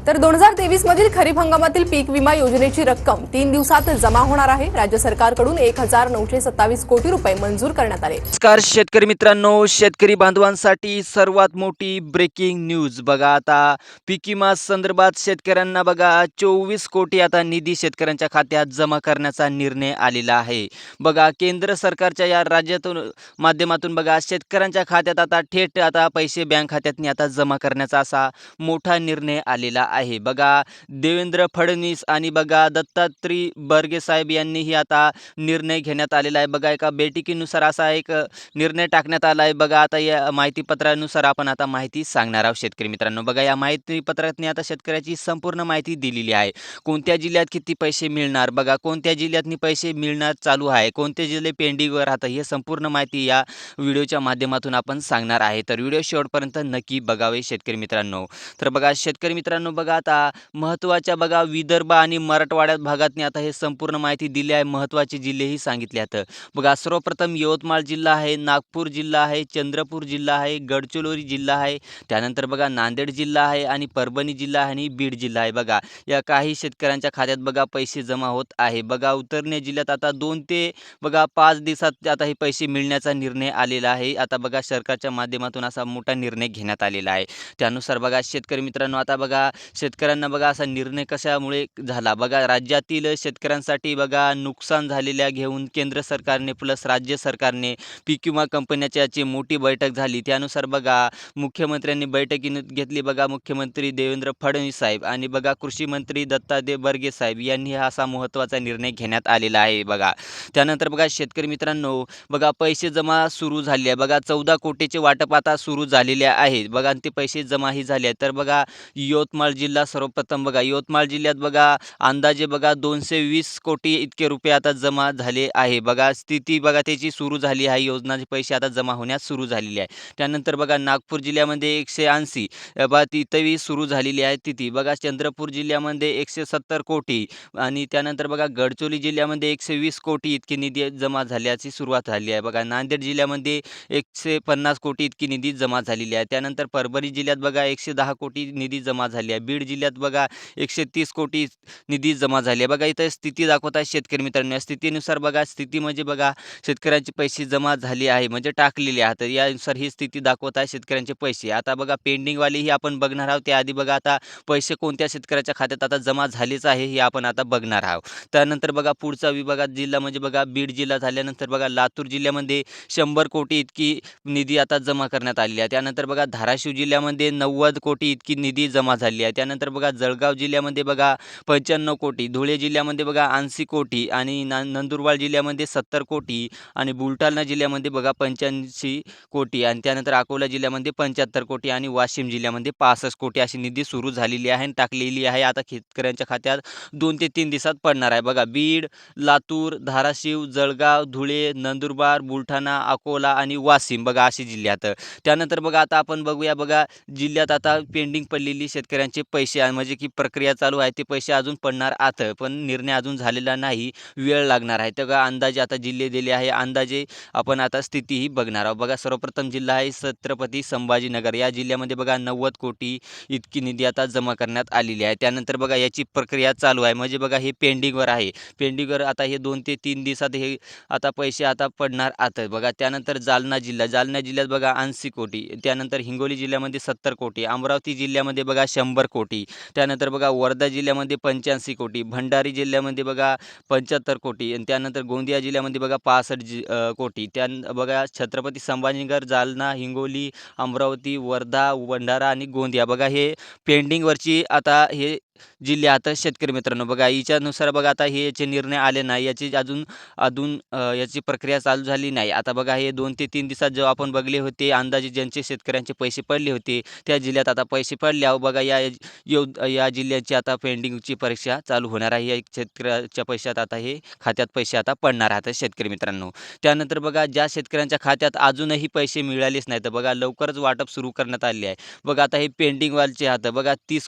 तर 2023 मधील खरीप हंगामातील पीक विमा योजनेची रक्कम 3 दिवसात जमा होणार आहे। राज्य सरकारकडून 1927 कोटी रुपये मंजूर करण्यात आले। नमस्कार शेतकरी मित्रांनो, शेतकरी बांधवांसाठी सर्वात मोठी ब्रेकिंग न्यूज बघा। आता पीक विमा संदर्भात शेतकऱ्यांना बघा 24 कोटी आता निधी शेतकऱ्यांच्या खात्यात जमा करण्याचा निर्णय आलेला आहे। बघा केंद्र सरकारच्या या राज्यातून माध्यमातून बघा शेतकऱ्यांच्या खात्यात आता थेट आता पैसे बँक खात्यातनी आता जमा करण्याचा असा मोठा निर्णय आलेला आहे। बघा देवेंद्र फडणवीस आणि बघा दत्तात्रय बर्गे साहेब यांनीही आता निर्णय घेण्यात आलेला आहे। बघा एका बैठकीनुसार असा एक निर्णय टाकण्यात आला आहे। बघा आता या माहितीपत्रानुसार आपण आता माहिती सांगणार आहोत शेतकरी मित्रांनो। बघा या माहितीपत्रातनी आता शेतकऱ्याची संपूर्ण माहिती दिलेली आहे। कोणत्या जिल्ह्यात किती पैसे मिळणार, बघा कोणत्या जिल्ह्यातनी पैसे मिळणार चालू आहे, कोणते जिल्हे पेंडिंगवर राहतात, हे संपूर्ण माहिती या व्हिडिओच्या माध्यमातून आपण सांगणार आहे। तर व्हिडिओ शेवटपर्यंत नक्की बघावे शेतकरी मित्रांनो। तर बघा शेतकरी मित्रांनो, बघा आता महत्त्वाच्या बघा विदर्भ आणि मराठवाड्यात भागातनी आता हे संपूर्ण माहिती दिली आहे। महत्त्वाचे जिल्हेही सांगितले आहेत। बघा सर्वप्रथम यवतमाळ जिल्हा आहे, नागपूर जिल्हा आहे, चंद्रपूर जिल्हा आहे, गडचिरोली जिल्हा आहे, त्यानंतर बघा नांदेड जिल्हा आहे आणि परभणी जिल्हा आहे आणि बीड जिल्हा आहे। बघा या काही शेतकऱ्यांच्या खात्यात बघा पैसे जमा होत आहे। बघा उतरणे जिल्ह्यात आता 2 ते बघा 5 दिवसात आता हे पैसे मिळण्याचा निर्णय आलेला आहे। आता बघा सरकारच्या माध्यमातून असा मोठा निर्णय घेण्यात आलेला आहे। त्यानुसार बघा शेतकरी मित्रांनो, आता बघा शेतकऱ्यांना बघा असा निर्णय कशामुळे झाला, बघा राज्यातील शेतकऱ्यांसाठी बघा नुकसान झालेल्या घेऊन केंद्र सरकारने प्लस राज्य सरकारने पीक विमा कंपन्याची याची मोठी बैठक झाली। त्यानुसार बघा मुख्यमंत्र्यांनी बैठकीने घेतली। बघा मुख्यमंत्री देवेंद्र फडणवीस साहेब आणि बघा कृषी मंत्री दत्तात्रय बर्गे साहेब यांनी हा असा महत्त्वाचा निर्णय घेण्यात आलेला आहे। बघा त्यानंतर बघा शेतकरी मित्रांनो, बघा पैसे जमा सुरू झाले आहे। बघा 14 कोटीचे वाटप आता सुरू झालेले आहे। बघा ते पैसे जमाही झाले आहेत। तर बघा यवतमाळ जिल्हा सर्वप्रथम, बघा यवतमाळ जिल्ह्यात बघा अंदाजे बघा 220 कोटी इतके रुपये आता जमा झाले आहे। बघा स्थिती बघा त्याची सुरू झाली आहे, योजनाचे पैसे आता जमा होण्यास सुरू झालेली आहे। त्यानंतर बघा नागपूर जिल्ह्यामध्ये 180 बघा तिथेही सुरू झालेली आहे तिथी। बघा चंद्रपूर जिल्ह्यामध्ये 170 कोटी आणि त्यानंतर बघा गडचिरोली जिल्ह्यामध्ये 120 कोटी इतकी निधी जमा झाल्याची सुरुवात झाली आहे। बघा नांदेड जिल्ह्यामध्ये 150 कोटी इतकी निधी जमा झालेली आहे। त्यानंतर परभणी जिल्ह्यात बघा 110 कोटी निधी जमा झाली आहे। बीड जिल्ह्यात बघा 130 कोटी निधी जमा झाली आहे। बघा इथं स्थिती दाखवत आहे शेतकरी मित्रांनो। या स्थितीनुसार बघा स्थिती म्हणजे बघा शेतकऱ्यांचे पैसे जमा झाले आहे म्हणजे टाकलेले आहेत, यानुसार ही स्थिती दाखवत आहे शेतकऱ्यांचे पैसे। आता बघा पेंडिंगवालेही आपण बघणार आहोत। त्याआधी बघा आता पैसे कोणत्या शेतकऱ्याच्या खात्यात आता जमा झालेच आहे हे आपण आता बघणार आहोत। त्यानंतर बघा पुढचा विभागात जिल्हा म्हणजे बघा बीड जिल्हा झाल्यानंतर बघा लातूर जिल्ह्यामध्ये 100 कोटी इतकी निधी आता जमा करण्यात आलेली आहे। त्यानंतर बघा धाराशिव जिल्ह्यामध्ये 90 कोटी इतकी निधी जमा झाली आहे। त्यानंतर बघा जळगाव जिल्ह्यामध्ये बघा 95 कोटी, धुळे जिल्ह्यामध्ये बघा 80 कोटी आणि नंदुरबार जिल्ह्यामध्ये 70 कोटी आणि बुलढाणा जिल्ह्यामध्ये बघा 85 कोटी आणि त्यानंतर अकोला जिल्ह्यामध्ये 75 कोटी आणि वाशिम जिल्ह्यामध्ये 65 कोटी अशी निधी सुरू झालेली आहे आणि टाकलेली आहे। आता शेतकऱ्यांच्या खात्यात 2 ते 3 दिवसात पडणार आहे। बघा बीड, लातूर, धाराशिव, जळगाव, धुळे, नंदुरबार, बुलढाणा, अकोला आणि वाशिम बघा अशी जिल्ह्यात। त्यानंतर बघा आता आपण बघूया बघा जिल्ह्यात आता पेंडिंग पडलेली शेतकऱ्यांचे पैसे म्हणजे की प्रक्रिया चालू आहे, ते पैसे अजून पडणार आहेत पण निर्णय अजून झालेला नाही, वेळ लागणार आहे। तर अंदाजे आता जिल्हे दिले आहे, अंदाजे आपण आता स्थितीही बघणार आहोत। बघा सर्वप्रथम जिल्हा आहे छत्रपती संभाजीनगर, या जिल्ह्यामध्ये बघा 90 कोटी इतकी निधी आता जमा करण्यात आलेली आहे। त्यानंतर बघा याची प्रक्रिया चालू आहे म्हणजे बघा हे पेंडिंगवर आहे, पेंडिंगवर आता हे 2 ते 3 दिवसात हे आता पैसे आता पडणार आहेत। बघा त्यानंतर जालना जिल्हा, जालना जिल्ह्यात बघा 80 कोटी, त्यानंतर हिंगोली जिल्ह्यामध्ये 70 कोटी, अमरावती जिल्ह्यामध्ये बघा 100 कोटी, त्यानंतर बघा वर्धा जिल्ह्यामध्ये 85 कोटी, भंडारी जिल्ह्यामध्ये बघा 75 कोटी आणि त्यानंतर गोंदिया जिल्ह्यामध्ये बघा 65 कोटी। बघा छत्रपती संभाजीनगर, जालना, हिंगोली, अमरावती, वर्धा, भंडारा आणि गोंदिया बघा हे पेंडिंगवरची आता हे जिल्हे आता शेतकरी मित्रांनो। बघा याच्यानुसार बघा आता हे याचे निर्णय आले नाही, याची अजून अजून याची प्रक्रिया चालू झाली नाही। आता बघा हे 2 ते 3 दिवसात जेव्हा आपण बघले होते अंदाजे ज्यांचे शेतकऱ्यांचे पैसे पडले होते त्या जिल्ह्यात आता पैसे पडले आहे। बघा या जिल्ह्याची आता पेंडिंगची परीक्षा चालू होणार आहे। या शेतकऱ्याच्या पैशात आता हे खात्यात पैसे आता पडणार आहेत शेतकरी मित्रांनो। त्यानंतर बघा ज्या शेतकऱ्यांच्या खात्यात अजूनही पैसे मिळालेच नाही तर बघा लवकरच वाटप सुरू करण्यात आले आहे। बघा आता हे पेंडिंगवालचे आहेत बघा 30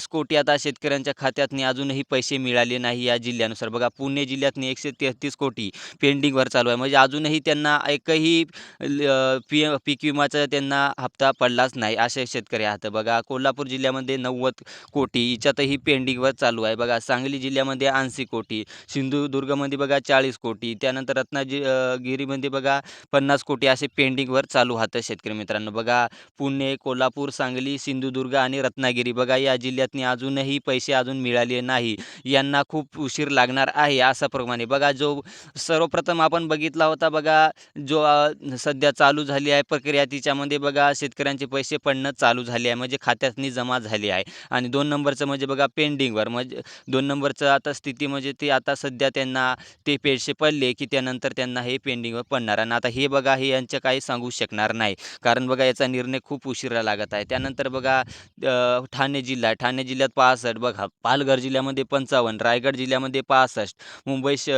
कोटी आता शेतकऱ्यांच्या खात्यातनी अजूनही पैसे मिळाले नाही या जिल्ह्यानुसार. बघा पुणे जिल्ह्यातनी 133 कोटी पेंडिंगवर चालू आहे. म्हणजे अजूनही त्यांना एकही पीक विमाचा त्यांना हप्ता पडलाच नाही असे शेतकरी आहेत. बघा कोल्हापूर जिल्ह्यामध्ये 90 कोटी हिच्यातही पेंडिंगवर चालू आहे. बघा सांगली जिल्ह्यामध्ये 80 कोटी, सिंधुदुर्गमध्ये बघा 40 कोटी, त्यानंतर गिरीमध्ये बघा 50 कोटी असे पेंडिंगवर चालू आहेत शेतकरी मित्रांनो. बघा पुणे, कोल्हापूर, सांगली, सिंधुदुर्ग आणि रत्नागिरी बघा या जिल्ह्यातनी अजूनही पैसे अजून मिळाले नाही. यांना खूप उशीर लागणार आहे असा प्रमाणे बघा जो सर्वप्रथम आपण बघितला होता बघा जो सध्या चालू झाली आहे प्रक्रिया तिच्यामध्ये बघा शेतकऱ्यांचे पैसे पडणं चालू झाले आहे म्हणजे खात्यातनी जमा झाली आहे. आणि 2 नंबरचं म्हणजे बघा पेंडिंगवर म्हणजे 2 नंबरचं आता स्थिती म्हणजे ते आता सध्या त्यांना ते पैसे पडले की त्यानंतर त्यांना हे पेंडिंगवर पडणार आणि आता हे बघा हे यांचं काही सांगू शकणार नाही. कारण बघा याचा निर्णय खूप उशिरा लागत आहे. त्यानंतर बघा ठाणे जिल्ह्यात 65 बघा, पालघर जिल्ह्यामध्ये 55, रायगड जिल्ह्यामध्ये 65,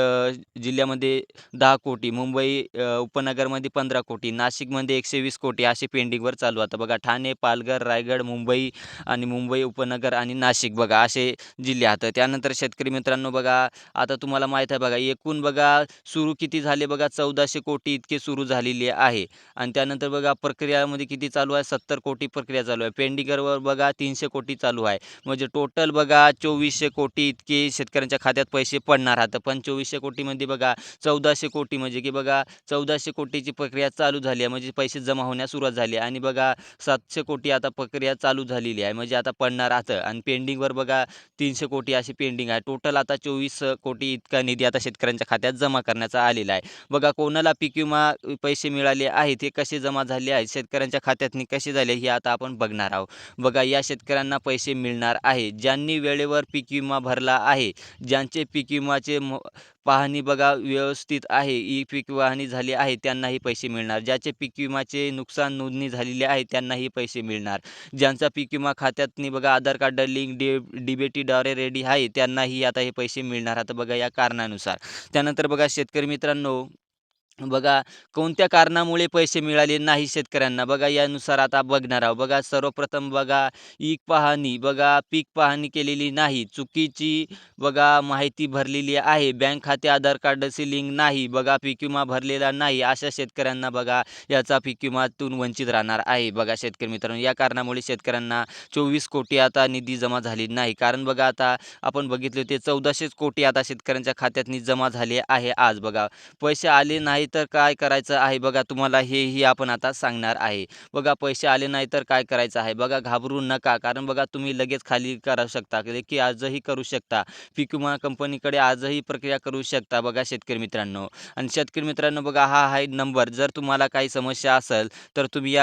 जिल्ह्यामध्ये 10 कोटी, मुंबई उपनगरमध्ये 15 कोटी, नाशिकमध्ये 120 कोटी असे पेंडिंगवर चालू आता बघा ठाणे, पालघर, रायगड, मुंबई आणि मुंबई उपनगर आणि नाशिक बघा असे जिल्हे आहेत. त्यानंतर शेतकरी मित्रांनो बघा आता तुम्हाला माहीत आहे बघा एकूण बघा सुरू किती झाले बघा 1400 कोटी इतके सुरू झालेले आहे आणि त्यानंतर बघा प्रक्रियामध्ये किती चालू आहे 70 कोटी प्रक्रिया चालू आहे. पेंडिंगवर बघा 300 कोटी चालू आहे. म्हणजे टोटल बघा 2400 कोटी इतके शेतकऱ्यांच्या खात्यात पैसे पडणार आहेत. पण 2400 कोटीमध्ये बघा 1400 कोटी म्हणजे की बघा 1400 कोटीची प्रक्रिया चालू झाली आहे म्हणजे पैसे जमा होण्यास सुरुवात झाली आहे आणि बघा 700 कोटी आता प्रक्रिया चालू झालेली आहे म्हणजे आता पडणार आहे आणि पेंडिंगवर बघा 300 कोटी अशी पेंडिंग आहे. टोटल आता 24 कोटी इतका निधी आता शेतकऱ्यांच्या खात्यात जमा करण्याचा आलेला आहे. बघा कोणाला पीक विमा पैसे मिळाले आहेत हे कसे जमा झाले आहेत शेतकऱ्यांच्या खात्यातनी कसे झाले हे आता आपण बघणार आहोत. बघा या शेतकऱ्यांना पैसे मिळणार आहे ज्यांनी वेळेवर पीक विमा भरला आहे, ज्यांचे पीक विमाचे पाहणी बघा व्यवस्थित आहे, ई पीक पाहणी झाली आहे त्यांनाही पैसे मिळणार. ज्याचे पीक विमाचे नुकसान नोंदणी झालेली आहे त्यांनाही पैसे मिळणार. ज्यांचा पीक विमा खात्यातनी बघा आधार कार्ड लिंक डीबीटीद्वारे रेडी आहे त्यांनाही आता हे पैसे मिळणार आता बघा या कारणानुसार. त्यानंतर बघा शेतकरी मित्रांनो बघा कोणत्या कारणामुळे पैसे मिळाले नाही शेतकऱ्यांना बघा यानुसार आता बघणार आहोत. बघा सर्वप्रथम बघा पीक पाहणी केलेली नाही, चुकीची बघा माहिती भरलेली आहे, बँक खाते आधार कार्डशी लिंक नाही, बघा पीक विमा भरलेला नाही अशा शेतकऱ्यांना बघा याचा पीक विमातून वंचित राहणार आहे. बघा शेतकरी मित्रांनो या कारणामुळे शेतकऱ्यांना 24 कोटी आता निधी जमा झाली नाही. कारण बघा आता आपण बघितले होते 1400 कोटी आता शेतकऱ्यांच्या खात्यातनी जमा झाले आहे. आज बघा पैसे आले नाही तर काय करायचं आहे बघा तुम्हाला हेही आपण आता सांगणार आहे. बघा पैसे आले नाही तर काय करायचं आहे बघा घाबरू नका. कारण बघा तुम्ही लगेच खाली करू शकता की आजही करू शकता. पीक विमा कंपनीकडे आजही प्रक्रिया करू शकता बघा शेतकरी मित्रांनो. आणि शेतकरी मित्रांनो बघा हा आहे नंबर. जर तुम्हाला काही समस्या असेल तर तुम्ही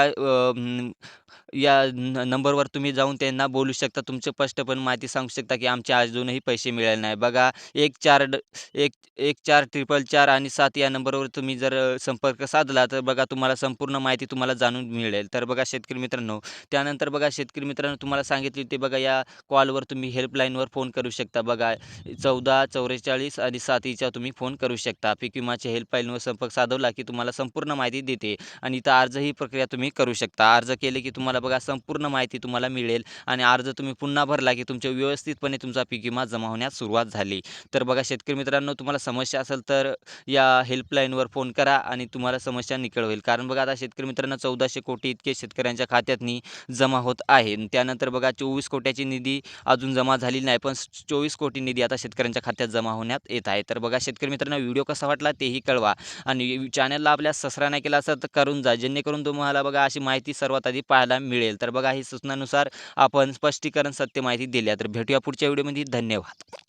नंबरवर तुम्ही जाऊन त्यांना बोलू शकता. तुमचे स्पष्टपणे माहिती सांगू शकता की आमचे अजूनही पैसे मिळाले नाही. बघा 1444 आणि 7 या नंबरवर तुम्ही जर संपर्क साधला तर बघा तुम्हाला संपूर्ण माहिती तुम्हाला जाणून मिळेल. तर बघा शेतकरी मित्रांनो त्यानंतर बघा शेतकरी मित्रांनो तुम्हाला सांगितले होते बघा या कॉलवर तुम्ही हेल्पलाईनवर फोन करू शकता. बघा 1444 आणि 7 हिच्या तुम्ही फोन करू शकता. पीक विमाच्या हेल्पलाईनवर संपर्क साधवला की तुम्हाला संपूर्ण माहिती देते आणि इथं अर्जही प्रक्रिया तुम्ही करू शकता. अर्ज केले की तुम्हाला बघा संपूर्ण माहिती तुम्हाला मिळेल आणि अर्ज तुम्ही पुन्हा भरला की तुमच्या व्यवस्थितपणे तुमचा पीक विमा जमा होण्यास सुरुवात झाली. तर बघा शेतकरी मित्रांनो तुम्हाला समस्या असेल तर या हेल्पलाईनवर फोन करा आणि तुम्हाला समस्या निकळ होईल. कारण बघा आता शेतकरी मित्रांनो 1400 कोटी इतके शेतकऱ्यांच्या खात्यातनी जमा होत आहे. त्यानंतर बघा 24 कोटीची निधी अजून जमा झाली नाही पण 24 कोटी निधी आता शेतकऱ्यांच्या खात्यात जमा होण्यात येत आहे. तर बघा शेतकरी मित्रांनो व्हिडिओ कसा वाटला तेही कळवा आणि चॅनलला आपल्या सबस्क्राईब नाही केला असेल तर करून जा जेणेकरून तुम्हाला बघा अशी माहिती सर्वात आधी पाहायला मिळेल. तर बघा ही सूचनानुसार आपण स्पष्टीकरण सत्य माहिती दिली. तर भेटूया पुढच्या व्हिडिओमध्ये. धन्यवाद.